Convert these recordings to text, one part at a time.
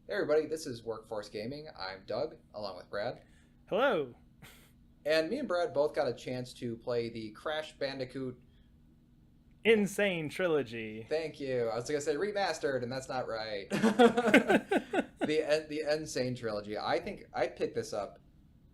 Hey everybody, this is Workforce Gaming. I'm Doug, along with Brad. Hello. And me and Brad both got a chance to play the Crash Bandicoot. Insane Trilogy. Thank you. I was going to say remastered, and that's not right. the Sane Trilogy. I picked this up.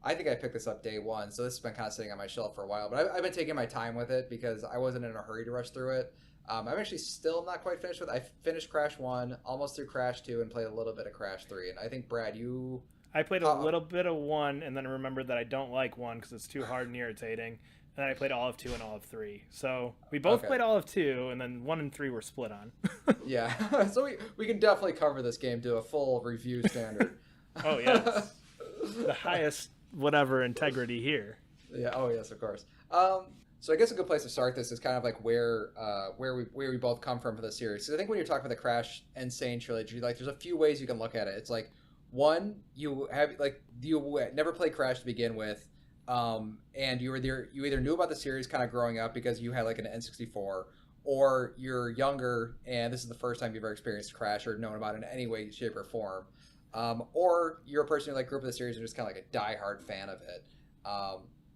I think I picked this up day one, so this has been kind of sitting on my shelf for a while. But I've been taking my time with it because I wasn't in a hurry to rush through it. I'm actually still not quite finished with it. I finished Crash 1, almost through Crash 2, and played a little bit of Crash 3. And I think, Brad, you... I played a Uh, little bit of 1 and then remembered that I don't like 1 because it's too hard and irritating. And then I played all of 2 and all of 3. So we both okay. played all of 2, and then 1 and 3 were split on. Yeah, so we can definitely cover this game to a full review standard. Oh, yes. The highest whatever integrity here. Yeah. Oh, yes, of course. So I guess a good place to start this is kind of like where we both come from for the series. So I think when you're talking about the Crash and Sane trilogy, like there's a few ways you can look at it. It's like one, you never played Crash to begin with, and you either knew about the series kind of growing up because you had like an N64, or you're younger and this is the first time you've ever experienced Crash or known about it in any way, shape, or form. Or you're a person who like grew up with the series and just kind of like a diehard fan of it.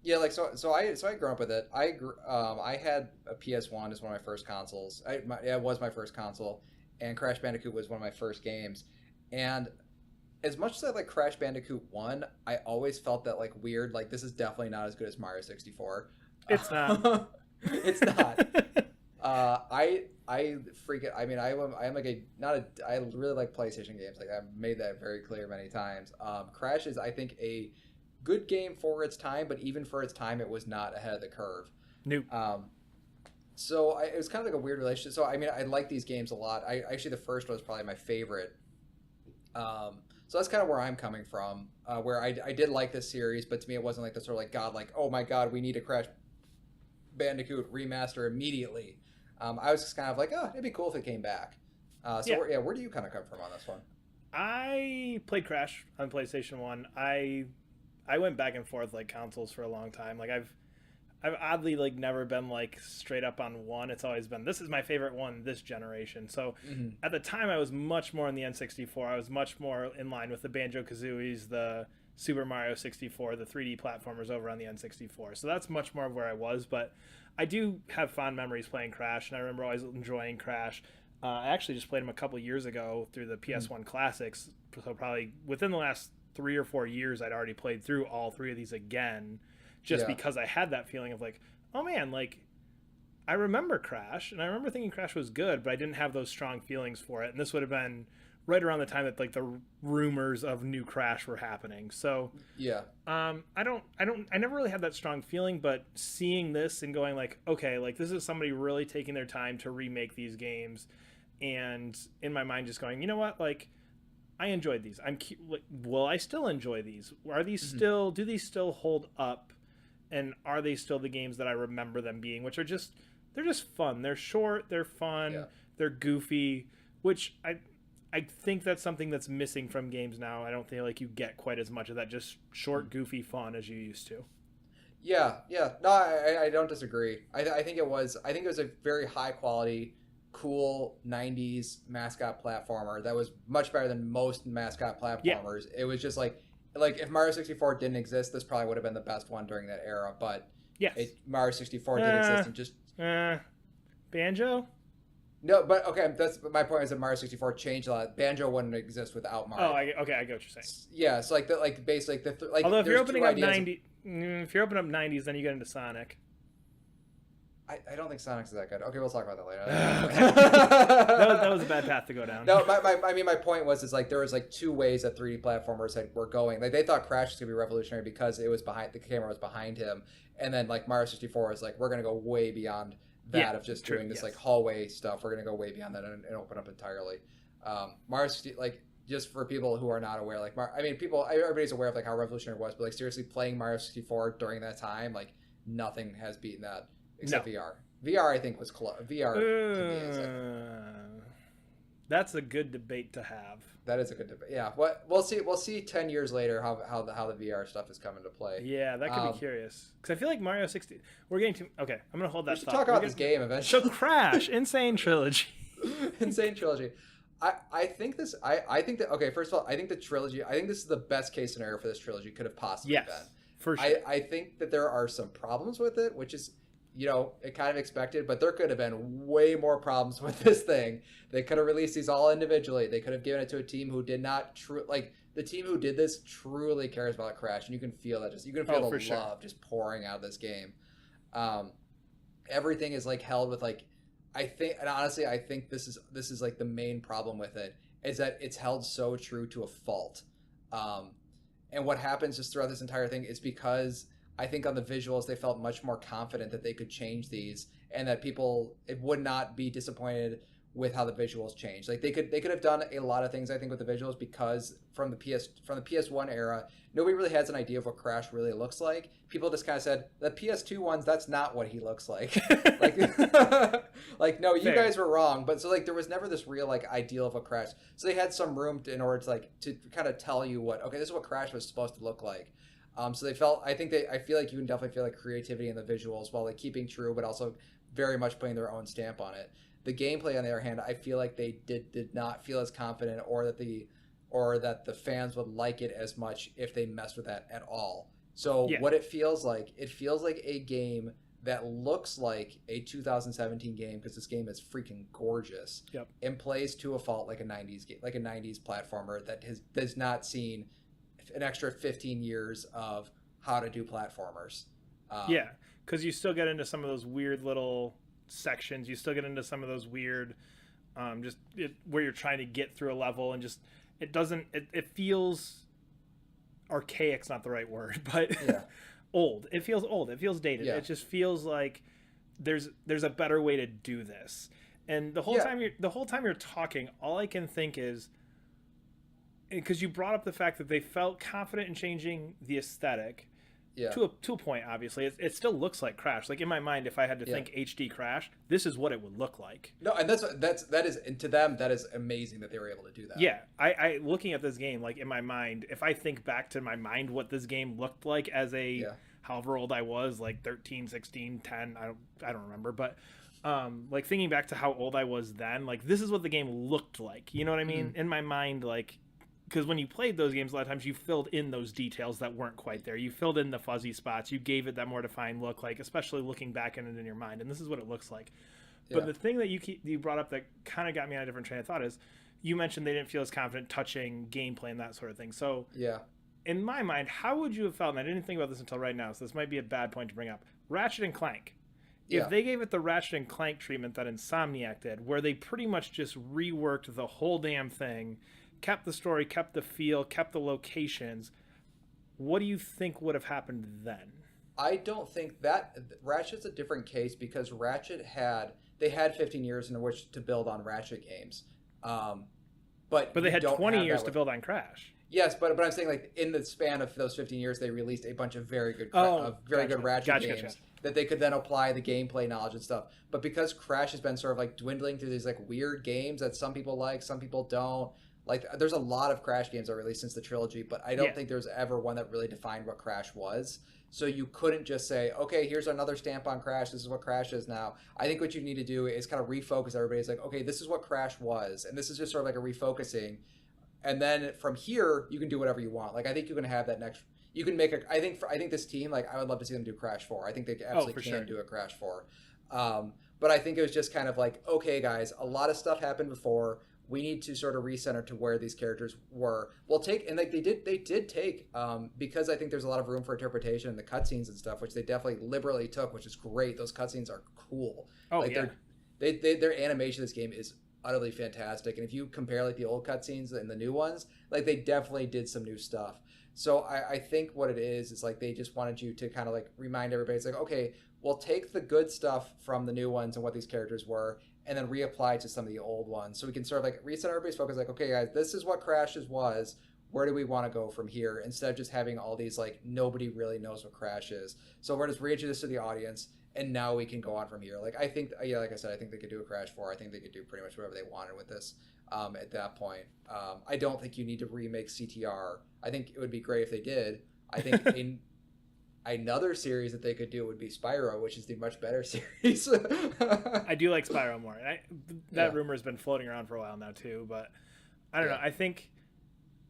Yeah, like so I grew up with it. I had a PS1 as one of my first consoles. It was my first console, and Crash Bandicoot was one of my first games. And as much as I like Crash Bandicoot 1, I always felt that like weird, like this is definitely not as good as Mario 64. It's not. It's not. I freak it. I mean, I'm like a not a. I really like PlayStation games. Like I've made that very clear many times. Crash is, I think, a good game for its time, but even for its time, it was not ahead of the curve. Nope. It was kind of like a weird relationship. So I mean, I like these games a lot. I actually, the first one was probably my favorite. So that's kind of where I'm coming from. Where I did like this series, but to me, it wasn't like the sort of like God, like oh my God, we need a Crash Bandicoot remaster immediately. I was just kind of like, oh, it'd be cool if it came back. Yeah. Where do you kind of come from on this one? I played Crash on PlayStation 1. I went back and forth like consoles for a long time. Like I've oddly like never been like straight up on one. It's always been this is my favorite one this generation. So Mm-hmm. at the time I was much more in the N64. I was much more in line with the Banjo-Kazooies, the Super Mario 64, the 3D platformers over on the N64. So that's much more of where I was, but I do have fond memories playing Crash, and I remember always enjoying Crash. I actually just played him a couple years ago through the PS1 Classics, so probably within the last 3 or 4 years I'd already played through all three of these again, just Yeah. because I had that feeling of like, oh man, like I remember Crash, and I remember thinking Crash was good, but I didn't have those strong feelings for it. And this would have been right around the time that like the rumors of new Crash were happening. So Yeah. I never really had that strong feeling, but seeing this and going like, okay, like this is somebody really taking their time to remake these games, and in my mind just going, you know what, like I enjoyed these. Will I still enjoy these? Are these Mm-hmm. still? Do these still hold up? And are they still the games that I remember them being? Which are just they're just fun. They're short. They're Yeah. fun. They're goofy. Which I think that's something that's missing from games now. I don't think like you get quite as much of that just short, goofy fun as you used to. Yeah. Yeah. No, I don't disagree. I think it was. I think it was a very high quality, cool '90s mascot platformer that was much better than most mascot Yeah. platformers. It was just like if Mario 64 didn't exist, this probably would have been the best one during that era. But Yes. Mario 64 did Uh, exist, and just Banjo. no. But okay, that's my point. Is that Mario 64 changed a lot. Banjo wouldn't exist without Oh, Mario. okay. I get what you're saying. Yeah, so like basically like Although if you're there's two opening up ideas. 90s, then you get into Sonic. I don't think Sonic's that good. Okay, we'll talk about that later. Okay. That was a bad path to go down. No, I mean my point was is like there was like two ways that 3D platformers were going. Like they thought Crash was gonna be revolutionary because it was behind the camera was behind him, and then like Mario 64 was like we're gonna go way beyond that Yeah, of just true, doing this yes. like hallway stuff. We're gonna go way beyond that and open up entirely. Mario 60, like just for people who are not aware, like I mean people everybody's aware of like how revolutionary it was, but like seriously playing Mario 64 during that time, like nothing has beaten that except No. VR. VR I think was close. VR to me is like That's a good debate to have. that is a good debate. Yeah, what we'll see. We'll see 10 years later how the VR stuff is coming to play. Yeah, that could be curious. Because I feel like Mario 60. We're getting to. Okay, I'm going to hold We that should thought. talk about We're this gonna- game So eventually. Crash, Insane Trilogy. Insane Trilogy. I think this I think that okay, first of all, I think the trilogy I think this is the best case scenario for this trilogy could have possibly been. Yes, for sure. I think that there are some problems with it, which is it kind of expected, but there could have been way more problems with this thing. They could have released these all individually. They could have given it to a team who did not like the team who did this truly cares about Crash, and you can feel that you can feel Oh, the for sure. love just pouring out of this game. Um, Everything is like held with like I think and honestly I think this is like the main problem with it is that it's held so true to a fault. Um, and what happens just throughout this entire thing is because I think on the visuals they felt much more confident that they could change these and that people it would not be disappointed with how the visuals changed. Like they could have done a lot of things I think with the visuals because from the PS1 era, nobody really has an idea of what Crash really looks like. People just kind of said the PS2 ones that's not what he looks like. Like like no, you Fair. guys were wrong. But so like there was never this real like ideal of a Crash. So they had some room in order to like to kind of tell you what okay, this is what Crash was supposed to look like. So they felt I feel like you can definitely feel like creativity in the visuals while like keeping true but also very much putting their own stamp on it. The gameplay, on the other hand, I feel like they did not feel as confident, or that the fans would like it as much if they messed with that at all. So Yeah. what it feels like a game that looks like a 2017 game because this game is freaking gorgeous Yep. and plays to a fault like a 90s game, like a 90s platformer that has not seen an extra 15 years of how to do platformers. Yeah, because you still get into some of those weird little sections. You still get into some of those weird, where you're trying to get through a level and just it doesn't. It feels archaic's not the right word, but Yeah, old. It feels old. It feels dated. yeah, It just feels like there's a better way to do this. And yeah, the whole time you're talking, all I can think is because you brought up the fact that they felt confident in changing the aesthetic yeah. to a point. Obviously it still looks like Crash. Like in my mind, if I had to Yeah. think HD Crash, this is what it would look like. No, and that is and to them that is amazing that they were able to do that. Yeah, I looking at this game, like in my mind, if I think back to my mind what this game looked like as a Yeah. however old I was, like 13, 16, 10, I don't remember, but like thinking back to how old I was then, like this is what the game looked like, you know what I mean? In my mind, like because when you played those games, a lot of times you filled in those details that weren't quite there. You filled in the fuzzy spots. You gave it that more defined look, like especially looking back in it in your mind. And this is what it looks like. Yeah. But the thing that you brought up that kind of got me on a different train of thought is you mentioned they didn't feel as confident touching gameplay and that sort of thing. So Yeah. in my mind, how would you have felt? And I didn't think about this until right now, so this might be a bad point to bring up. Ratchet and Clank. If Yeah. they gave it the Ratchet and Clank treatment that Insomniac did, where they pretty much just reworked the whole damn thing, kept the story, kept the feel, kept the locations, what do you think would have happened then? I don't think that Ratchet's a different case because they had 15 years in which to build on Ratchet games. But But they you had don't 20 have years that to with, build on Crash. yes, but I'm saying like in the span of those 15 years, they released a bunch of very good Ratchet Gotcha, games gotcha. that they could then apply the gameplay knowledge and stuff. But because Crash has been sort of like dwindling through these like weird games that some people like, some people don't. Like there's a lot of Crash games that are released since the trilogy, but I don't Yeah. think there's ever one that really defined what Crash was. So you couldn't just say, okay, here's another stamp on Crash. This is what Crash is now. I think what you need to do is kind of refocus everybody. It's like, okay, this is what Crash was, and this is just sort of like a refocusing. And then from here, you can do whatever you want. Like I think you can have that next. You can make a. I think this team, like I would love to see them do Crash 4. I think they absolutely for can sure. do a Crash 4. But I think it was just kind of like, okay, guys, a lot of stuff happened before. We need to sort of recenter to where these characters were. We'll take and like they did take because I think there's a lot of room for interpretation in the cutscenes and stuff, which they definitely liberally took, which is great. Those cutscenes are cool. Oh, Like yeah. their animation of this game is utterly fantastic. And if you compare like the old cutscenes and the new ones, like they definitely did some new stuff. So I think what it is like they just wanted you to kind of like remind everybody. It's like, okay, we'll take the good stuff from the new ones and what these characters were, and then reapply to some of the old ones. So we can sort of like reset everybody's focus. Like, okay, guys, this is what Crash's was. Where do we want to go from here? Instead of just having all these like nobody really knows what Crash is. So we're just reintroduced to the audience, and now we can go on from here. Like I think, yeah, like I said, I think they could do a Crash 4. I think they could do pretty much whatever they wanted with this. At that point, I don't think you need to remake CTR. I think it would be great if they did. I think another series that they could do would be Spyro, which is the much better series. I do like Spyro more. That Yeah, rumor has been floating around for a while now too, but I don't yeah, know. I think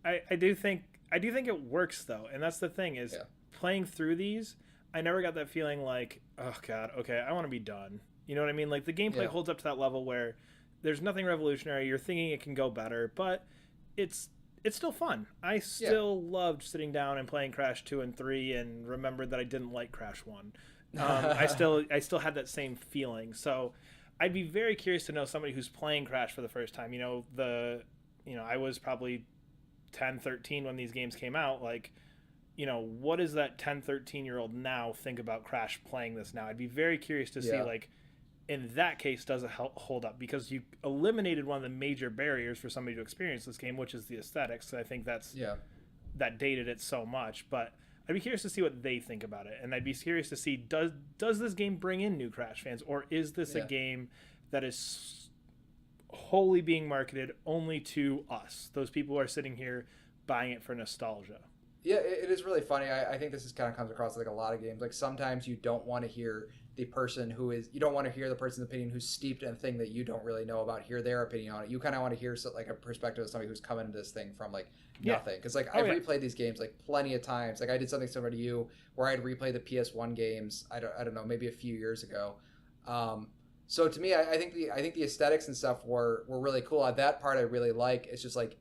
I do think it works though, and that's the thing is yeah, playing through these. I never got that feeling like, oh god, okay, I want to be done. You know what I mean? Like the gameplay yeah, holds up to that level where there's nothing revolutionary. You're thinking it can go better, but it's it's still fun. I yeah. still loved sitting down and playing Crash 2 and 3 and remembered that I didn't like Crash 1. I still had that same feeling. So I'd be very curious to know somebody who's playing Crash for the first time. I was probably 10, 13 when these games came out. Like, what does that 10, 13-year-old now think about Crash playing this now? I'd be very curious to see, Yeah, like, in that case, does it hold up? Because you eliminated one of the major barriers for somebody to experience this game, which is the aesthetics. I think yeah, that dated it so much. But I'd be curious to see what they think about it, and I'd be curious to see does this game bring in new Crash fans, or is this a yeah. game that is wholly being marketed only to us, those people who are sitting here buying it for nostalgia? Yeah, it is really funny. I think this is kind of comes across like a lot of games. Like sometimes you don't want to hear you don't want to hear the person's opinion who's steeped in a thing that you don't really know about, hear their opinion on it. You kind of want to hear like a perspective of somebody who's coming into this thing from like Yeah. nothing. Because like Oh I've yeah. replayed these games like plenty of times. Like I did something similar to you where I'd replay the PS1 games. I don't know, maybe a few years ago. So to me, I think the aesthetics and stuff were really cool. That part I really like. It's just like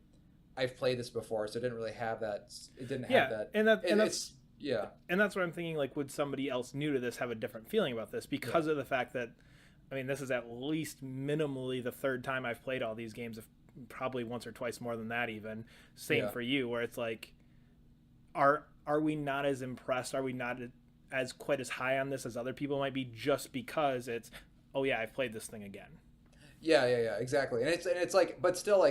I've played this before, so it didn't really have that. It didn't have Yeah, that. that's Yeah, and that's what I'm thinking. Like, would somebody else new to this have a different feeling about this yeah, because of the fact that, I mean, this is at least minimally the third time I've played all these games, if probably once or twice more than that. Even same yeah, for you, where it's like, are we not as impressed? Are we not as quite as high on this as other people might be, just because it's, oh yeah, I've played this thing again. yeah, exactly. And it's like, but still,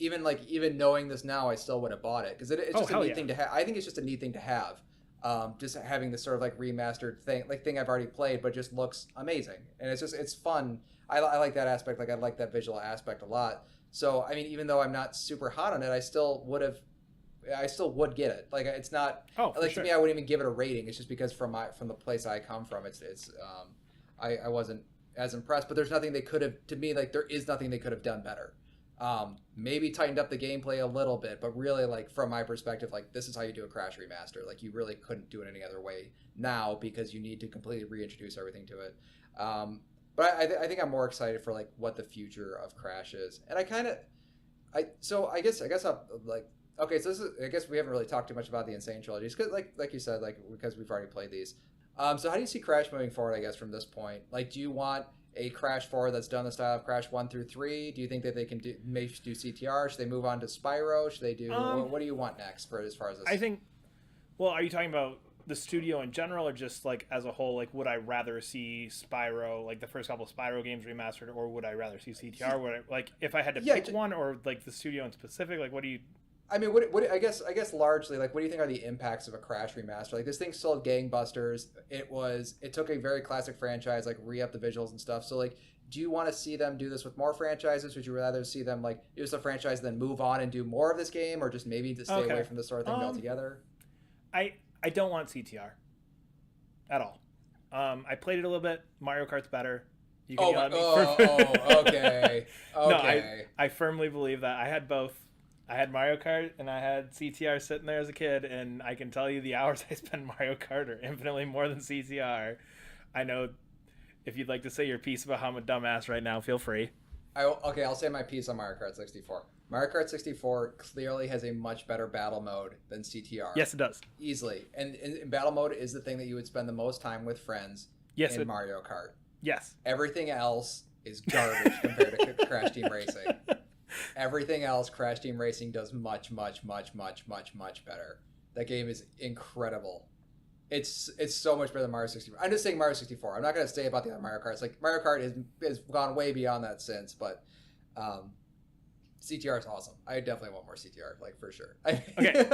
even knowing this now, I still would have bought it because it's Oh just a hell neat yeah. thing to have. I think it's just a neat thing to have. Just having this sort of like remastered thing I've already played, but just looks amazing, and it's fun. I like that aspect. Like I like that visual aspect a lot. So I mean, even though I'm not super hot on it, I still would get it. Like it's not Oh for like to sure. me, I wouldn't even give it a rating. It's just because from the place I come from, I wasn't as impressed. But there's nothing they could have to me. Like there is nothing they could have done better. Maybe tightened up the gameplay a little bit, but really, like from my perspective, like this is how you do a Crash remaster. Like you really couldn't do it any other way now because you need to completely reintroduce everything to it. But I think I'm more excited for like what the future of Crash is, and I guess I'm like okay, so I guess we haven't really talked too much about the Insane trilogies because like you said, like because we've already played these. So how do you see Crash moving forward? I guess from this point, like, do you want a Crash 4 that's done the style of Crash 1 through 3? Do you think that they can maybe do CTR? Should they move on to Spyro? Should they do Um, what do you want next for as far as I this? think. Well, are you talking about the studio in general, or just like as a whole? Like, would I rather see Spyro, like the first couple of Spyro games remastered, or would I rather see CTR? Like, if I had to Yeah, pick one, or like the studio in specific, like, what do you? I mean, what I guess largely like what do you think are the impacts of a Crash remaster? Like this thing sold gangbusters. It took a very classic franchise, like re-up the visuals and stuff. So like, do you want to see them do this with more franchises? Would you rather see them like use the franchise then move on and do more of this game, or just maybe to stay away Okay, from this sort of thing um, altogether? I don't want CTR at all. I played it a little bit. Mario Kart's better. You can Oh yell my! at me Okay, No, okay. I firmly believe that. I had both. I had Mario Kart and I had CTR sitting there as a kid, and I can tell you the hours I spent Mario Kart are infinitely more than CTR. I know if you'd like to say your piece about how I'm a dumbass right now, feel free. Okay, I'll say my piece on Mario Kart 64. Mario Kart 64 clearly has a much better battle mode than CTR. Yes, it does. Easily. And battle mode is the thing that you would spend the most time with friends Yes, in Mario Kart. yes. Everything else is garbage compared to Crash Team Racing. Everything else, Crash Team Racing does much, much, much, much, much, much better. That game is incredible. It's so much better than Mario 64. I'm just saying Mario 64. I'm not going to say about the other Mario Karts. Like Mario Kart has gone way beyond that since, but um, CTR is awesome. I definitely want more CTR, like for sure. Okay.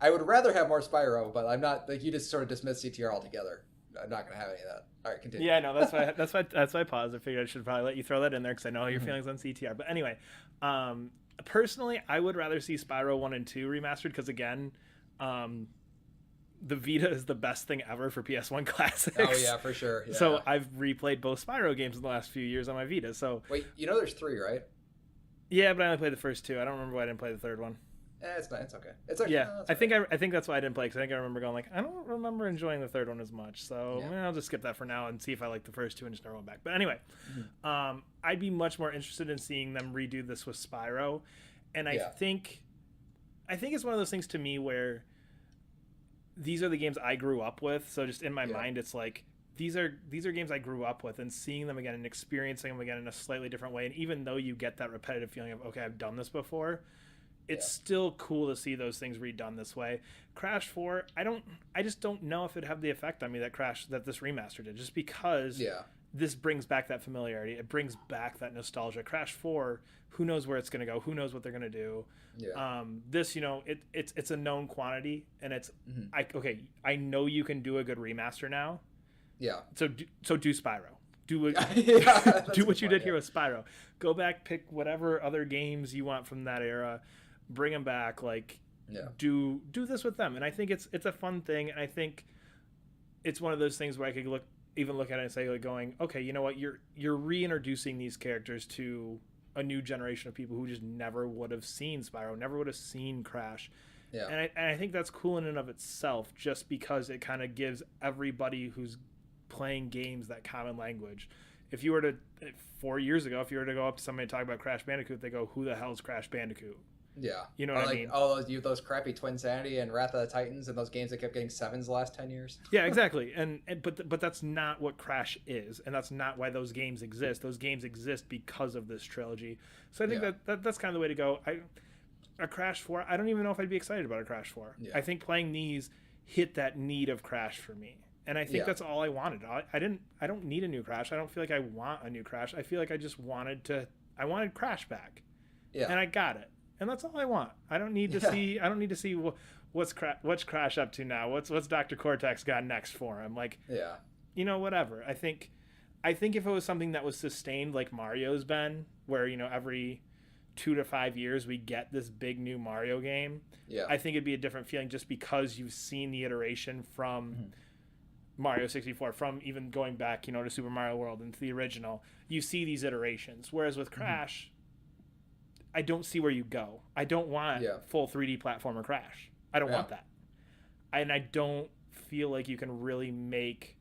I would rather have more Spyro, but I'm not like you just sort of dismiss CTR altogether. I'm not going to have any of that. All right, continue. Yeah, no, that's why I paused. I figured I should probably let you throw that in there because I know your Mhm. feelings on CTR. But anyway, personally, I would rather see Spyro 1 and 2 remastered because again, the Vita is the best thing ever for PS1 classics. Oh yeah, for sure. Yeah, So yeah. I've replayed both Spyro games in the last few years on my Vita. So Wait, you know there's three, right? yeah, but I only played the first two. I don't remember why I didn't play the third one. It's not. It's okay. It's actually Yeah, no, that's I think right. I think that's why I didn't play because I think I remember going like I don't remember enjoying the third one as much. So Yeah. I'll just skip that for now and see if I like the first two and just never went back. But anyway, Mhm. I'd be much more interested in seeing them redo this with Spyro, and Yeah. I think it's one of those things to me where these are the games I grew up with. So just in my Yeah. mind, it's like these are games I grew up with, and seeing them again and experiencing them again in a slightly different way. And even though you get that repetitive feeling of okay, I've done this before, it's Yeah. still cool to see those things redone this way. Crash 4, I just don't know if it'd have the effect on me that this remaster did, just because Yeah. this brings back that familiarity. It brings back that nostalgia. Crash 4, who knows where it's going to go? Who knows what they're going to do? Yeah. This, it's a known quantity, and Mhm. I know you can do a good remaster now. Yeah. So do Spyro. Do Yeah. That's do a what good you point, did yeah. here with Spyro. Go back, pick whatever other games you want from that era, bring them back. Like Yeah. do this with them, and I think it's a fun thing, and I think it's one of those things where I could look at it and say like going, okay, you know what, you're reintroducing these characters to a new generation of people who just never would have seen Spyro, never would have seen Crash. Yeah. And I think that's cool in and of itself, just because it kind of gives everybody who's playing games that common language. If you were to 4 years ago, if you were to go up to somebody and talk about Crash Bandicoot, they go, "Who the hell's Crash Bandicoot?" Yeah. You know Or what I like mean? those crappy Twin Sanity and Wrath of the Titans and those games that kept getting sevens the last 10 years. Yeah, exactly. But that's not what Crash is, and that's not why those games exist. Those games exist because of this trilogy. So I think Yeah. that's kind of the way to go. A Crash 4, I don't even know if I'd be excited about a Crash 4. Yeah. I think playing these hit that need of Crash for me. And I think Yeah. that's all I wanted. I don't need a new Crash. I don't feel like I want a new Crash. I feel like I wanted Crash back. Yeah. And I got it. And that's all I want. I don't need to Yeah. see what's Crash up to now. What's Dr. Cortex got next for him? Like, Yeah. whatever. I think if it was something that was sustained like Mario's been, where, every 2 to 5 years we get this big new Mario game, Yeah. I think it'd be a different feeling just because you've seen the iteration from Mario 64, from even going back, to Super Mario World and to the original. You see these iterations. Whereas with Crash, I don't see where you go. I don't want Yeah. full 3D platformer Crash. I don't want that. And I don't feel like you can really make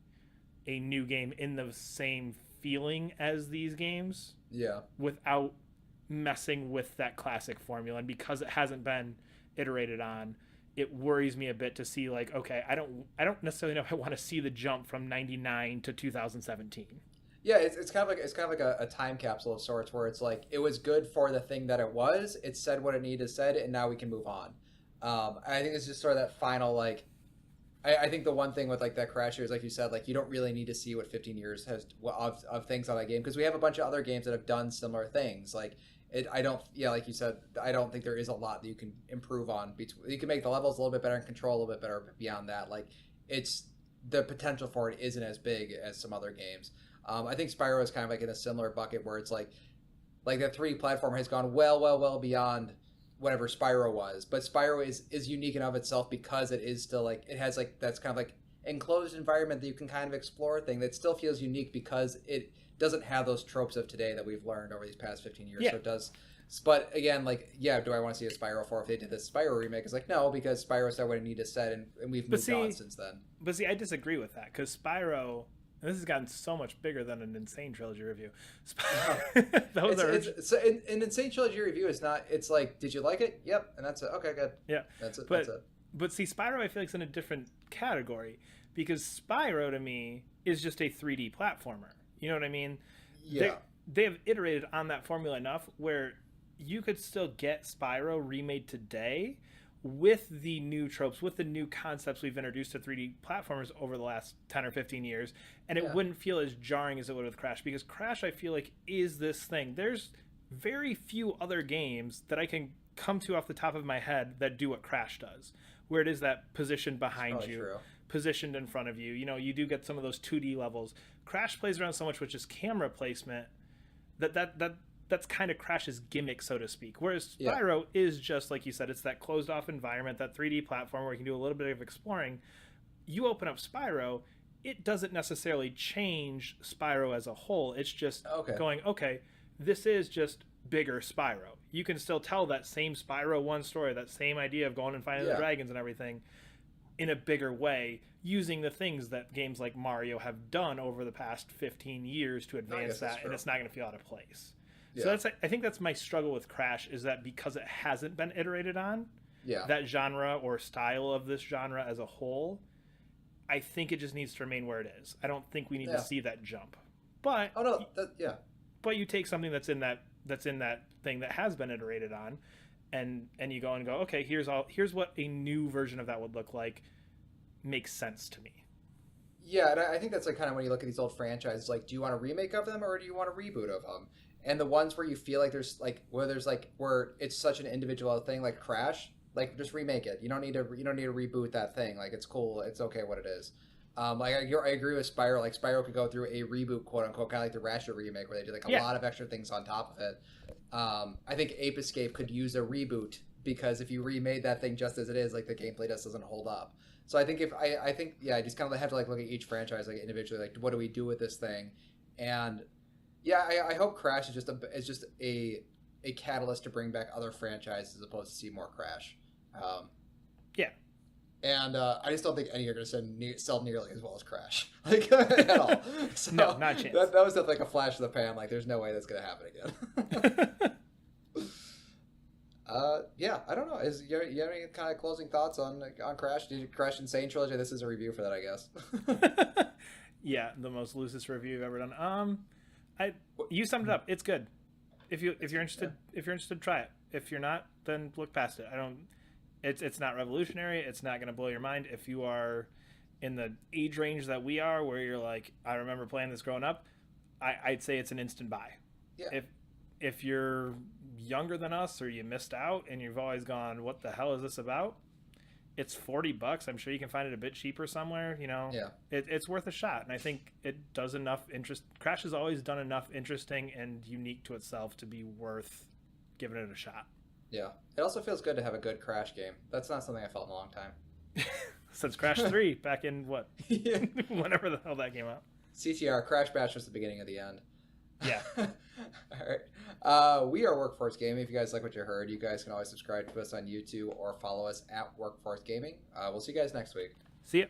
a new game in the same feeling as these games Yeah. without messing with that classic formula. And because it hasn't been iterated on, it worries me a bit to see like, okay, I don't necessarily know if I want to see the jump from 99 to 2017. Yeah, it's kind of like a time capsule of sorts where it's like it was good for the thing that it was. It said what it needed to said, and now we can move on. And I think it's just sort of that final like. I think the one thing with like that Crash is like you said, like you don't really need to see what 15 years has of things on that game because we have a bunch of other games that have done similar things. Like I don't, yeah, like you said, I don't think there is a lot that you can improve on. You can make the levels a little bit better and control a little bit better, but beyond that, like it's the potential for it isn't as big as some other games. I think Spyro is kind of like in a similar bucket where it's like the 3D platform has gone well beyond whatever Spyro was, but Spyro is unique in of itself because it is still like it has like that's kind of like enclosed environment that you can kind of explore thing that still feels unique because it doesn't have those tropes of today that we've learned over these past 15 years. Yeah. So it does. But again, like, yeah, do I want to see a Spyro 4 if they did this Spyro remake? It's like, no, because Spyro said what it needed to said, and we've moved on since then. But see, I disagree with that because Spyro, and this has gotten so much bigger than an Insane Trilogy review. An Insane Trilogy review is not, it's like, did you like it? Yep. And that's it. Okay, good. Yeah. That's it. But see, Spyro I feel like is in a different category because Spyro to me is just a 3D platformer. You know what I mean? Yeah. They have iterated on that formula enough where you could still get Spyro remade today with the new tropes, with the new concepts we've introduced to 3D platformers over the last 10 or 15 years, and it wouldn't feel as jarring as it would with Crash, because Crash, I feel like, is this thing. There's very few other games that I can come to off the top of my head that do what Crash does, where it is that positioned behind you, true. positioned in front of you. You do get some of those 2D levels. Crash plays around so much with just camera placement that that's kind of Crash's gimmick, so to speak. Whereas Yeah. Spyro is just, like you said, it's that closed off environment, that 3D platform where you can do a little bit of exploring. You open up Spyro, it doesn't necessarily change Spyro as a whole. It's just Okay. going, okay, this is just bigger Spyro. You can still tell that same Spyro 1 story, that same idea of going and finding the Yeah. dragons and everything in a bigger way, using the things that games like Mario have done over the past 15 years to I advance guess that's that, true. and it's not going to feel out of place. Yeah. So that's, I think that's my struggle with Crash, is that because it hasn't been iterated on, Yeah. that genre or style of this genre as a whole, I think it just needs to remain where it is. I don't think we need Yeah. to see that jump. But Oh no. Yeah. but you take something that's in that thing that has been iterated on, and you go and go, okay, here's what a new version of that would look like. Makes sense to me. Yeah, and I think that's like kind of when you look at these old franchises, like, do you want a remake of them or do you want a reboot of them? And the ones where you feel like where it's such an individual thing, like Crash, like just remake it. You don't need to reboot that thing. Like, it's cool, it's okay what it is. Like I agree with Spyro. Like, Spyro could go through a reboot, quote unquote, kind of like the Ratchet remake, where they did like a lot of extra things on top of it. I think Ape Escape could use a reboot, because if you remade that thing just as it is, like, the gameplay just doesn't hold up. So I think I just kind of have to like look at each franchise like individually, like, what do we do with this thing? And yeah, I hope Crash is just a catalyst to bring back other franchises as opposed to see more Crash. Yeah. And I just don't think any are going to sell nearly as well as Crash, like, at all. So No, not a chance. That was just like a flash of the pan. Like, there's no way that's going to happen again. Yeah, I don't know. You have any kind of closing thoughts on Crash? Did you Crash and Sane Trilogy? This is a review for that, I guess. Yeah, the most loosest review you've ever done. You summed it up. It's good. If you're interested, try it. If you're not, then look past it. It's not revolutionary. It's not going to blow your mind. If you are in the age range that we are, where you're like, I remember playing this growing up, I'd say it's an instant buy. Yeah. If you're younger than us, or you missed out and you've always gone, what the hell is this about? It's $40. I'm sure you can find it a bit cheaper somewhere. Yeah. It's worth a shot, and I think it does enough interest. Crash has always done enough interesting and unique to itself to be worth giving it a shot. Yeah. It also feels good to have a good Crash game. That's not something I felt in a long time. Since Crash 3 back in what? Yeah. Whenever the hell that came out. CTR, Crash Bash was the beginning of the end. Yeah. All right. We are Workforce Gaming. If you guys like what you heard, you guys can always subscribe to us on YouTube or follow us at Workforce Gaming. We'll see you guys next week. See ya.